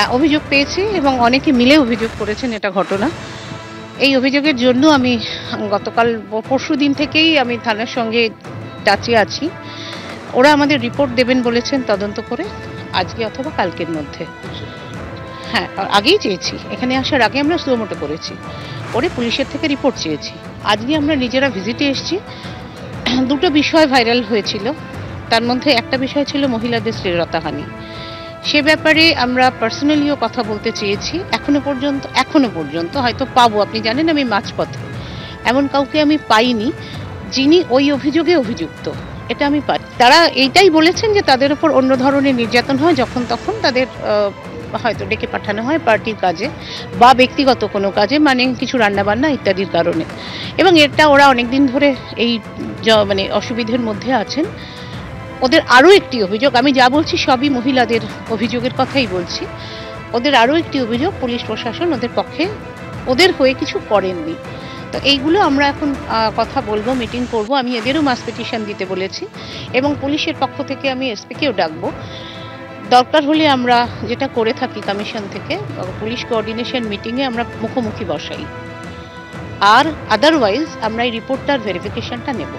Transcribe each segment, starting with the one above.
হ্যাঁ, অভিযোগ পেয়েছি এবং অনেকে মিলে অভিযোগ করেছেন, এটা ঘটনা। এই অভিযোগের জন্য আমি গতকাল পরশুদিন থেকেই আমি থানার সঙ্গে টাচে আছি। ওরা আমাদের রিপোর্ট দেবেন বলেছেন তদন্ত করে, আজকে অথবা কালকের মধ্যে। হ্যাঁ, আগেই চেয়েছি, এখানে আসার আগে আমরা সুমোটো করেছি, পরে পুলিশের থেকে রিপোর্ট চেয়েছি। আজকে আমরা নিজেরা ভিজিটে এসেছি। দুটো বিষয় ভাইরাল হয়েছিল, তার মধ্যে একটা বিষয় ছিল মহিলাদের শ্লীলতাহানি। সে ব্যাপারে আমরা পার্সোনালিও কথা বলতে চেয়েছি। এখনো পর্যন্ত হয়তো পাবো, আপনি জানেন আমি মাঝপথে, এমন কাউকে আমি পাইনি যিনি ওই অভিযোগে অভিযুক্ত, এটা আমি পাই। তারা এইটাই বলেছেন যে তাদের উপর অন্য ধরনের নির্যাতন হয়, যখন তখন তাদের হয়তো ডেকে পাঠানো হয় পার্টির কাজে বা ব্যক্তিগত কোনো কাজে, মানে কিছু রান্নাবান্না ইত্যাদির কারণে। এবং এটা ওরা অনেকদিন ধরে এই মানে অসুবিধার মধ্যে আছেন। ওদের আরও একটি অভিযোগ, আমি যা বলছি সবই মহিলাদের অভিযোগের কথাই বলছি, ওদের আরও একটি অভিযোগ পুলিশ প্রশাসন ওদের হয়ে কিছু করেননি। তো এইগুলো আমরা এখন কথা বলবো, মিটিং করব। আমি এদেরও মাস পিটিশন দিতে বলেছি এবং পুলিশের পক্ষ থেকে আমি এসপিকেও ডাকবো। দরকার হলে আমরা যেটা করে থাকি কমিশন থেকে, পুলিশ কোঅর্ডিনেশন মিটিংয়ে আমরা মুখোমুখি বসাই, আর আদারওয়াইজ আমরা এই রিপোর্টটার ভেরিফিকেশনটা নেব,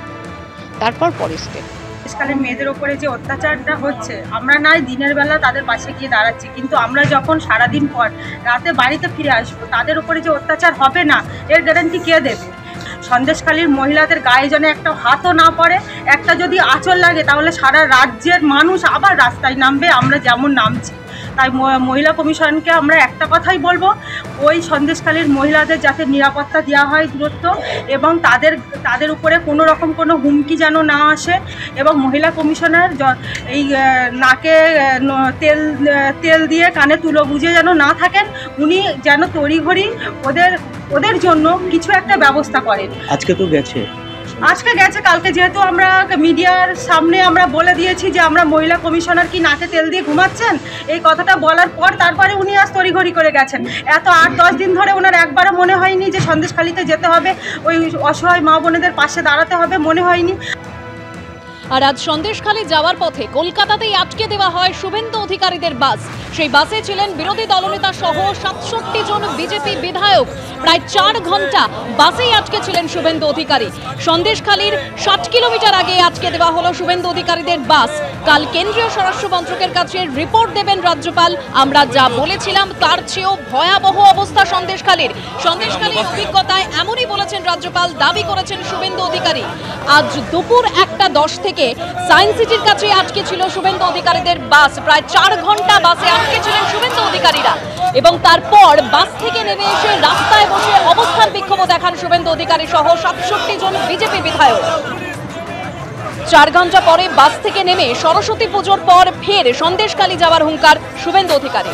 তারপর পরে স্টেপ। সন্দেশখালীর মেয়েদের ওপরে যে অত্যাচারটা হচ্ছে, আমরা নয় দিনের বেলা তাদের পাশে গিয়ে দাঁড়াচ্ছি, কিন্তু আমরা যখন সারাদিন পর রাতে বাড়িতে ফিরে আসবো, তাদের উপরে যে অত্যাচার হবে না এর গ্যারান্টি কে দেবে? সন্দেশখালীর মহিলাদের গায়ে যেন একটা হাতও না পড়ে, একটা যদি আঁচল লাগে তাহলে সারা রাজ্যের মানুষ আবার রাস্তায় নামবে, আমরা যেমন নামছি। তাই মহিলা কমিশনকে আমরা একটা কথাই বলবো, ওই সন্দেশখালীর মহিলাদের যাতে নিরাপত্তা দেওয়া হয় দূরত্ব, এবং তাদের উপরে কোনো রকম কোনো হুমকি যেন না আসে, এবং মহিলা কমিশনার এই নাকে তেল দিয়ে কানে তুলো গুঁজে যেন না থাকেন, উনি যেন তড়িঘড়ি ওদের জন্য কিছু একটা ব্যবস্থা করেন। আজকে গেছে, কালকে যেহেতু আমরা মিডিয়ার সামনে আমরা বলে দিয়েছি যে আমরা মহিলা কমিশনার কি নাকে তেল দিয়ে ঘুমাচ্ছেন, এই কথাটা বলার পর তারপরে উনি আজ তড়িঘড়ি করে গেছেন। এত 8-10 দিন ধরে ওনার একবারও মনে হয়নি যে সন্দেশখালীতে যেতে হবে, ওই অসহায় মা বোনেদের পাশে দাঁড়াতে হবে, মনে হয়নি। আর আজ সন্দেশখালী যাওয়ার পথে কলকাতাতেই আটকে দেওয়া হয় শুভেন্দু অধিকারীদের বাস। সেই বাসে ছিলেন বিরোধী দলনেতা সহ 67 জন বিজেপি বিধায়ক। প্রায় 4 ঘন্টা বাসেই আটকে ছিলেন শুভেন্দু অধিকারী। সন্দেশখালীর 60 কিলোমিটার আগে আটকে দেওয়া হলো শুভেন্দু অধিকারীদের বাস। কাল কেন্দ্রীয় স্বরাষ্ট্র মন্ত্রকের কাছে রিপোর্ট দেবেন রাজ্যপাল। আমরা যা বলেছিলাম তার চেয়েও ভয়াবহ অবস্থা সন্দেশখালীর অভিজ্ঞতায় এমনই বলেছেন রাজ্যপাল, দাবি করেছেন শুভেন্দু অধিকারী। আজ দুপুর 1:10 থেকে সায়েন্স সিটির কাছে আটকে ছিল শুভেন্দু অধিকারীদের বাস। প্রায় 4 ঘন্টা বাসে আটকে ছিলেন শুভেন্দু অধিকারীরা এবং তারপর বাস থেকে নেমে এসে রাস্তায় বসে অবস্থান বিক্ষোভ দেখান শুভেন্দু অধিকারী সহ 67 জন বিজেপি বিধায়ক। 4 ঘন্টা পরে বাস থেকে নেমে সরস্বতী পুজোর পর ফের সন্দেশখালী যাওয়ার হুঙ্কার শুভেন্দু অধিকারী।